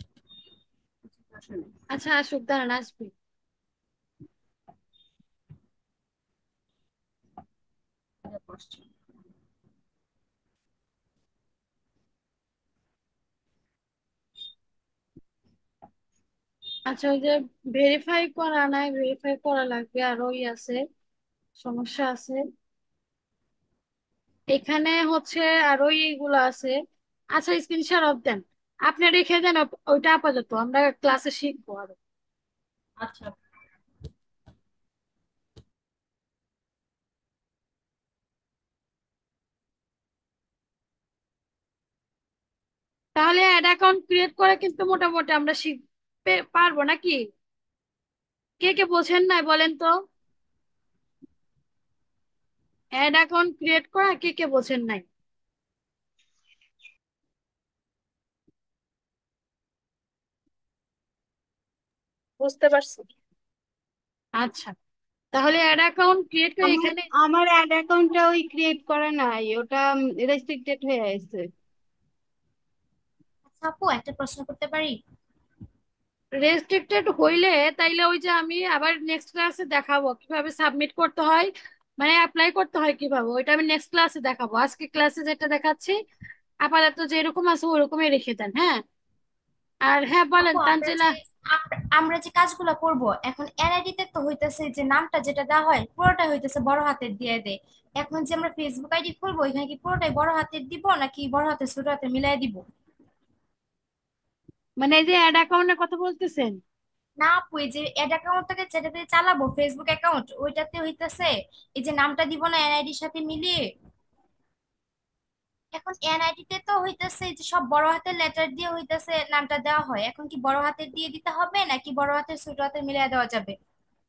আসলে আচ্ছা, আসুক, দাঁড়ান, আসবে। আসছে। আচ্ছা, ওই যে ভেরিফাই করা নাই, ভেরিফাই করা লাগবে, আর ওই আছে, সমস্যা আছে এখানে হচ্ছে, আর ওই এইগুলো আছে। আচ্ছা, স্ক্রিনশট অফ দেন, আপনি রেখে দেন। ওইটা আপাতত আমরা ক্লাসে শিখবো আরো। আচ্ছা তাহলে অ্যাড অ্যাকাউন্ট ক্রিয়েট করে কিন্তু মোটামুটি আমরা শিখতে পারবো নাকি? কে কে বোঝেন নাই বলেন তো? অ্যাড অ্যাকাউন্ট ক্রিয়েট করা কে কে বোঝেন নাই? বুঝতে পারছি। আচ্ছা, তাহলে অ্যাড অ্যাকাউন্ট ক্রিয়েট করে আমার এখানে আমার অ্যাড অ্যাকাউন্টটা ওই ক্রিয়েট করা নাই, ওটা রেস্ট্রিক্টেড হয়ে আছে। আচ্ছা আপু, একটা প্রশ্ন করতে পারি? রেস্ট্রিক্টেড হইলে তাইলে ওই যে আমি আবার নেক্সট ক্লাসে দেখাবো কিভাবে সাবমিট করতে হয়, মানে অ্যাপ্লাই করতে হয় কিভাবে, ওইটা আমি নেক্সট ক্লাসে দেখাবো। আজকে ক্লাসে যেটা দেখাচ্ছি আপাতত যেরকম আছে ওরকমই রেখে দেন, হ্যাঁ। আর হ্যাঁ বলেন আপু তানজিলা। আমরা যে কাজগুলো করব এখন, এনআইডি তে তো হইতেছে যে নামটা যেটা দেওয়া হয় পুরোটা হইতেছে বড় হাতের দিয়ে দেয়। এখন যে আমরা ফেসবুক আইডি খুলবো, এখানে কি পুরোটাই বড় হাতের দিব নাকি বড় হাতের ছোট হাতে মিলাই দিব? মানে এই যে অ্যাড অ্যাকাউন্টের কথা বলতেছেন? না আপু, এই যে অ্যাড অ্যাকাউন্টটাকে যেটাতে চালাবো ফেসবুক অ্যাকাউন্ট, ওইটাতে হইতেছে এই যে নামটা দিব না এনআইডির সাথে মিলিয়ে। এখন এনআইডি তে তো হইতেছে যে সব বড় হাতের লেটার দিয়ে হইতেছে নামটা দেওয়া হয়, এখন কি বড় হাতের দিয়ে দিতে হবে নাকি বড় হাতের ছোট হাতের মিলিয়ে দেওয়া যাবে?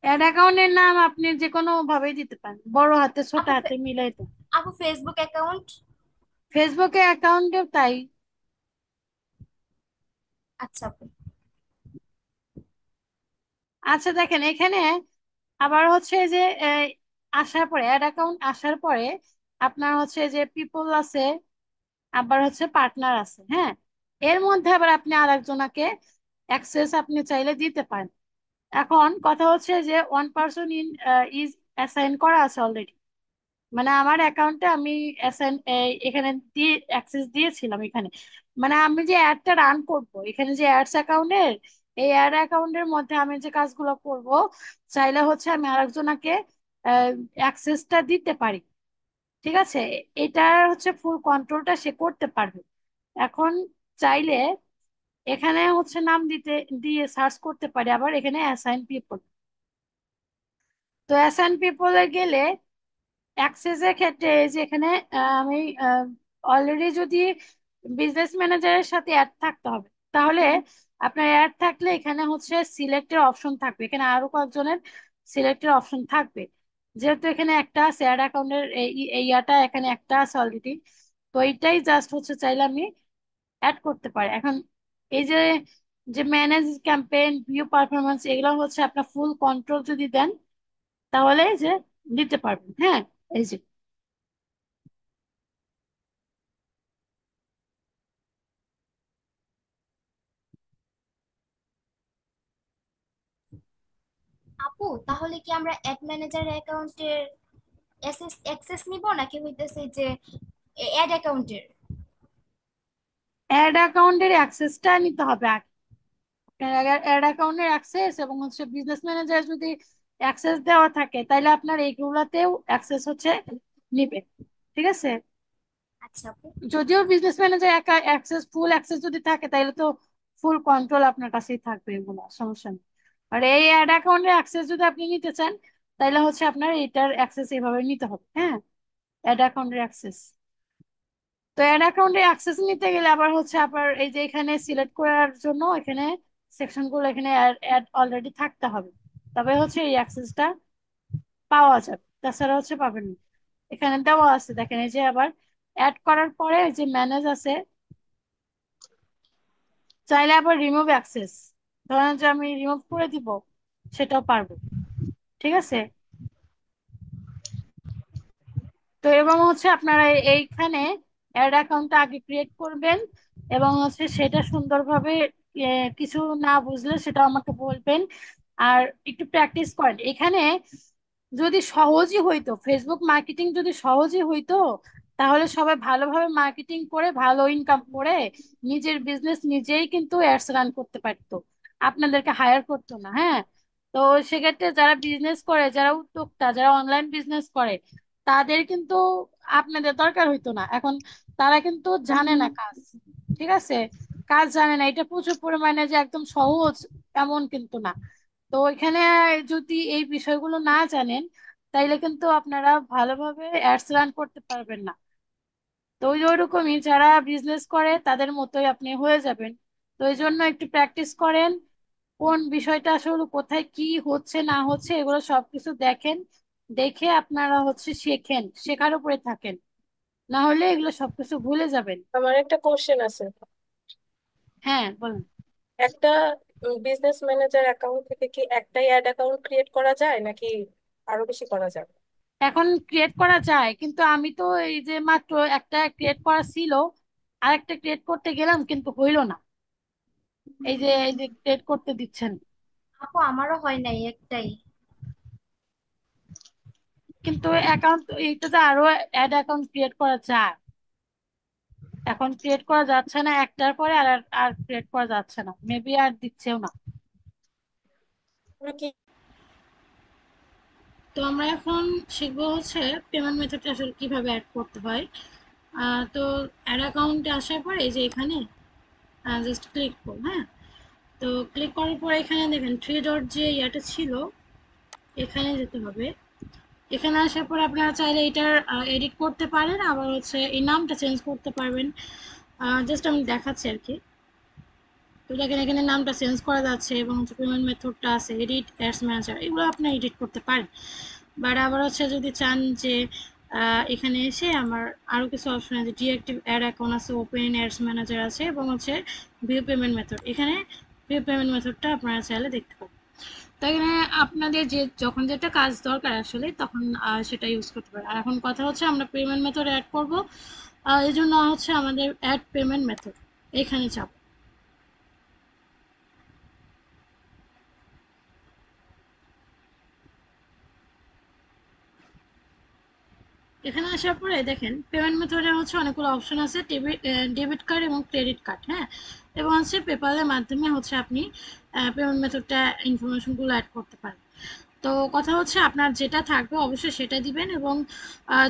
অ্যাড অ্যাকাউন্টের নাম আপনি যে কোনো ভাবেই দিতে পারেন, বড় হাতে ছোট আপু হাতে মিলাই দেন। আপু ফেসবুক অ্যাকাউন্ট। ফেসবুকে অ্যাকাউন্টেও তাই। আচ্ছা আপু। আচ্ছা দেখেন এখানে আবার হচ্ছে যে আসার পরে অ্যাড অ্যাকাউন্ট আসার পরে আপনার হচ্ছে যে পিপল আছে, আবার হচ্ছে পার্টনার আছে, হ্যাঁ। এর মধ্যে আবার আপনি আরেকজনকে অ্যাক্সেস আপনি চাইলে দিতে পারেন। এখন কথা হচ্ছে যে ওয়ান পার্সন ইজ অ্যাসাইন করা আছে অলরেডি, মানে আমার অ্যাকাউন্টে আমি অ্যাসাইন এখানে দিয়ে অ্যাক্সেস দিয়েছিলাম এখানে। মানে আমি যে অ্যাডটা রান করব এখানে যে অ্যাডস অ্যাকাউন্টের, এই অ্যাড অ্যাকাউন্টের মধ্যে আমি যে কাজগুলো করব চাইলে হচ্ছে আমি আরেকজনকে অ্যাক্সেসটা দিতে পারি, ঠিক আছে। এটার হচ্ছে ফুল কন্ট্রোলটা সে করতে পারবে। এখন চাইলে এখানে হচ্ছে নাম দিতে দিয়ে সার্চ করতে পারি, আবার এখানে অ্যাসাইন পিপল। তো অ্যাসাইন পিপলে গেলে অ্যাক্সেসের ক্ষেত্রে এই যে এখানে আমি অলরেডি যদি বিজনেস ম্যানেজারের সাথে অ্যাড থাকতে হবে, তাহলে আপনার অ্যাড থাকলে এখানে হচ্ছে সিলেক্টের অপশন থাকবে, এখানে আরো কয়েকজনের সিলেক্টের অপশন থাকবে। যেহেতু এখানে একটা আছে অ্যাড অ্যাকাউন্টের এই ইয়াটা এখানে একটা আছে অলরেডি, তো এইটাই জাস্ট হচ্ছে চাইলে আমি অ্যাড করতে পারি। এখন এই যে যে ম্যানেজ ক্যাম্পেইন ভিউ পারফরমেন্স এগুলো হচ্ছে আপনার ফুল কন্ট্রোল যদি দেন তাহলে এই যে দিতে পারবেন, হ্যাঁ। এই যে আপু তাহলে কি আমরা অ্যাড ম্যানেজার অ্যাকাউন্টের অ্যাক্সেস নিব নাকি হইতেছে যে অ্যাড অ্যাকাউন্টের? অ্যাড অ্যাকাউন্টের অ্যাক্সেসটা নিতে হবে আগে। অ্যাড অ্যাকাউন্টের অ্যাক্সেস এবং হচ্ছে বিজনেস ম্যানেজার যদি অ্যাক্সেস দেওয়া থাকে তাহলে আপনার এইগুলাতেও অ্যাক্সেস হচ্ছে নিবে, ঠিক আছে। আচ্ছা আপু। যদিও বিজনেস ম্যানেজার একা অ্যাক্সেস ফুল অ্যাক্সেস যদি থাকে তাহলে তো ফুল কন্ট্রোল আপনার কাছেই থাকবে, এগুলো সমস্যা নেই। আর এই অ্যাড অ্যাকাউন্টের অ্যাক্সেস যদি আপনি নিতে চান তাহলে হচ্ছে আপনার এটার অ্যাক্সেস এইভাবে নিতে হবে, হ্যাঁ। অ্যাড অ্যাকাউন্টের অ্যাক্সেস, তো অ্যাড অ্যাকাউন্টে অ্যাক্সেস নিতে গেলে আবার হচ্ছে আবার এই যে এখানে সিলেক্ট করার জন্য এখানে সেকশন গুলো এখানে অ্যাড অলরেডি থাকতে হবে, তবে হচ্ছে এই অ্যাক্সেসটা পাওয়া যাবে, তাছাড়া হচ্ছে পাবেন না। এখানে দেওয়া আছে দেখেন এই যে আবার অ্যাড করার পরে এই যে ম্যানেজ আছে, চাইলে আবার রিমুভ অ্যাক্সেস, ধরেন যে আমি রিমুভ করে দিব সেটাও পারবো, ঠিক আছে। তো এবং হচ্ছে আপনারা এইখানে অ্যাড অ্যাকাউন্টটা আগে ক্রিয়েট করবেন এবং হচ্ছে সেটা সুন্দরভাবে কিছু না বুঝলে সেটা আমাকে বলবেন। আর একটু প্র্যাকটিস করেন এখানে। যদি সহজই হইতো ফেসবুক মার্কেটিং যদি সহজই হইতো তাহলে সবাই ভালোভাবে মার্কেটিং করে ভালো ইনকাম করে নিজের বিজনেস নিজেই কিন্তু অ্যাডস রান করতে পারতো, আপনাদেরকে হায়ার করতো না, হ্যাঁ। তো সেক্ষেত্রে যারা বিজনেস করে, যারা উদ্যোক্তা, যারা অনলাইন বিজনেস করে তাদের কিন্তু আপনাদের দরকার হইতো না। এখন তারা কিন্তু জানে না কাজ, ঠিক আছে। কাজ জানে না, এটা প্রচুর পরিমাণে যে একদম সহজ এমন কিন্তু না। তো এখানে যদি এই বিষয়গুলো না জানেন তাইলে কিন্তু আপনারা ভালোভাবে অ্যাডস রান করতে পারবেন না। তো ওই ওরকমই যারা বিজনেস করে তাদের মতোই আপনি হয়ে যাবেন। তো এই জন্য একটু প্র্যাকটিস করেন, কোন বিষয়টা আসলে কোথায় কি হচ্ছে না হচ্ছে এগুলো সবকিছু দেখেন, দেখে আপনারা হচ্ছে শেখেন, শেখার উপরে থাকেন, না হলে এগুলো সবকিছু ভুলে যাবেন। আমার একটা কোশ্চেন আছে। হ্যাঁ বলেন। একটা বিজনেস ম্যানেজার অ্যাকাউন্ট থেকে কি একটাই অ্যাড অ্যাকাউন্ট ক্রিয়েট করা যায় নাকি আরো বেশি করা যাবে। এখন ক্রিয়েট করা যায়, কিন্তু আমি তো এই যে মাত্র একটা ক্রিয়েট করা ছিল, আরেকটা ক্রিয়েট করতে গেলাম কিন্তু হইলো না। এই যে ক্রিয়েট করতে দিচ্ছেন, আপু আমারও হয় নাই একটাই। কিন্তু অ্যাকাউন্ট এইটাতে আরো অ্যাড অ্যাকাউন্ট ক্রিয়েট করা যায়। এখন ক্রিয়েট করা যাচ্ছে না, একটার পরে আর আর ক্রিয়েট করা যাচ্ছে না, মেবি আর দিচ্ছেও না। আমরা কি তো আমরা এখন শিখবো হচ্ছে পেমেন্ট মেথডটা আসলে কিভাবে অ্যাড করতে হয়। তো অ্যাড অ্যাকাউন্টে আসার পরে এই যে এখানে জাস্ট ক্লিক করুন। হ্যাঁ, তো ক্লিক করার পর এখানে দেখেন থ্রি ডট যে ইয়াটা ছিল, এখানে যেতে হবে। এখানে আসার পর আপনারা চাইলে এটার এডিট করতে পারেন, আবার হচ্ছে এই নামটা চেঞ্জ করতে পারবেন। জাস্ট আমি দেখাচ্ছি আর কি। তো দেখেন এখানে নামটা চেঞ্জ করা যাচ্ছে এবং হচ্ছে পেমেন্ট মেথডটা আছে, এডিট অ্যাডস ম্যানেজার, এগুলো আপনি এডিট করতে পারেন। বাট আবার হচ্ছে যদি চান যে এখানে এসে আমার আরও কিছু অপশন আছে, ডিঅ্যাক্টিভ অ্যাড অ্যাকাউন্ট আছে, ওপেন অ্যাডস ম্যানেজার আছে এবং হচ্ছে ভিউ পেমেন্ট মেথড, এখানে ভিউ পেমেন্ট মেথডটা আপনারা চাইলে দেখতে পাবেন। তো এখানে আপনাদের যে যখন যেটা কাজ দরকার আসলে তখন সেটা ইউজ করতে পারেন। আর এখন কথা হচ্ছে আমরা পেমেন্ট মেথড অ্যাড করবো, এই জন্য হচ্ছে আমাদের অ্যাড পেমেন্ট মেথড এখানে চাপ। এখানে আসার পরে দেখেন পেমেন্ট মেথডের হচ্ছে অনেকগুলো অপশন আছে, ডেবিট কার্ড এবং ক্রেডিট কার্ড। হ্যাঁ, এবং হচ্ছে পেপালের মাধ্যমে হচ্ছে আপনি পেমেন্ট মেথডটা ইনফরমেশনগুলো অ্যাড করতে পারেন। তো কথা হচ্ছে আপনার যেটা থাকবে অবশ্যই সেটা দিবেন, এবং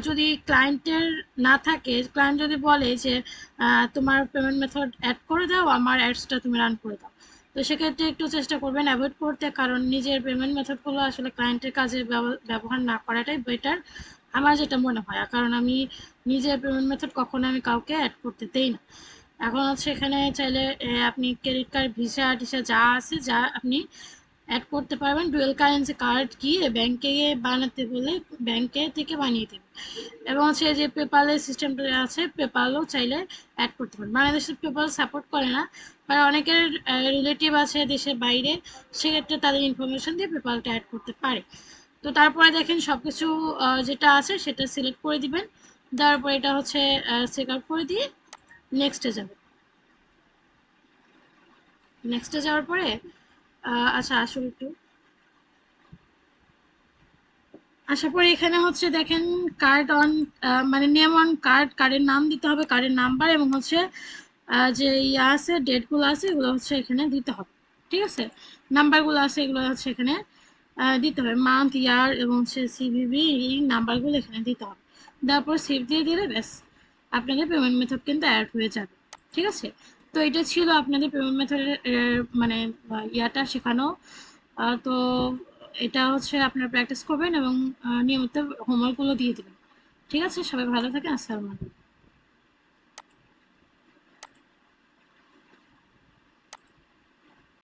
যদি ক্লায়েন্টের না থাকে, ক্লায়েন্ট যদি বলে যে তোমার পেমেন্ট মেথড অ্যাড করে দাও, আমার অ্যাডসটা তুমি রান করে দাও, তো সেক্ষেত্রে একটু চেষ্টা করবেন অ্যাভয়েড করতে, কারণ নিজের পেমেন্ট মেথডগুলো আসলে ক্লায়েন্টের কাজে ব্যবহার না করাটাই বেটার আমার যেটা মনে হয়। কারণ আমি নিজের পেমেন্ট মেথড কখনো আমি কাউকে অ্যাড করতে দেই না। এখন হচ্ছে এখানে চাইলে আপনি ক্রেডিট কার্ড, ভিসা টিসা যা আছে যা আপনি অ্যাড করতে পারবেন। ডুয়েল কারেন্সি কার্ড গিয়ে ব্যাংকে বানাতে বলে ব্যাংকে থেকে বানিয়ে দেবে, এবং হচ্ছে যে পেপালের সিস্টেমটা আছে পেপালও চাইলে অ্যাড করতে পারেন। বাংলাদেশের পেপাল সাপোর্ট করে না, বা অনেকের রিলেটিভ আছে দেশের বাইরে, সেক্ষেত্রে তাদের ইনফরমেশন দিয়ে পেপালটা অ্যাড করতে পারে। তো তারপরে দেখেন সবকিছু যেটা আছে সেটা সিলেক্ট করে দিবেন, দেওয়ার পর এটা হচ্ছে চেক আউট করে দিয়ে নেক্সটে যাবে। নেক্সটে যাওয়ার পরে আচ্ছা আসলে একটু আসার পরে এখানে হচ্ছে দেখেন কার্ড অন, মানে নেম অন কার্ড, কার্ডের নাম দিতে হবে, কার্ডের নাম্বার, এবং হচ্ছে যে ইয়ে আছে ডেটগুলো আছে এগুলো হচ্ছে এখানে দিতে হবে। ঠিক আছে, নাম্বারগুলো আছে এগুলো হচ্ছে এখানে দিতে হবে, মান্থ, ইয়ার এবং হচ্ছে সিভিভি, এই নাম্বারগুলো এখানে দিতে হবে। তারপর সেভ দিয়ে দিলে ব্যাস আপনাদের পেমেন্ট মেথড কিন্তু অ্যাড হয়ে যাবে। ঠিক আছে, তো এটা ছিল আপনাদের পেমেন্ট মেথডের মানে ইয়াটা শেখানো। তো এটা হচ্ছে আপনারা প্র্যাকটিস করবেন এবং নিয়মিত হোমওয়ার্কগুলো দিয়ে দেবেন। ঠিক আছে, সবাই ভালো থাকেন, আসসালামু আলাইকুম।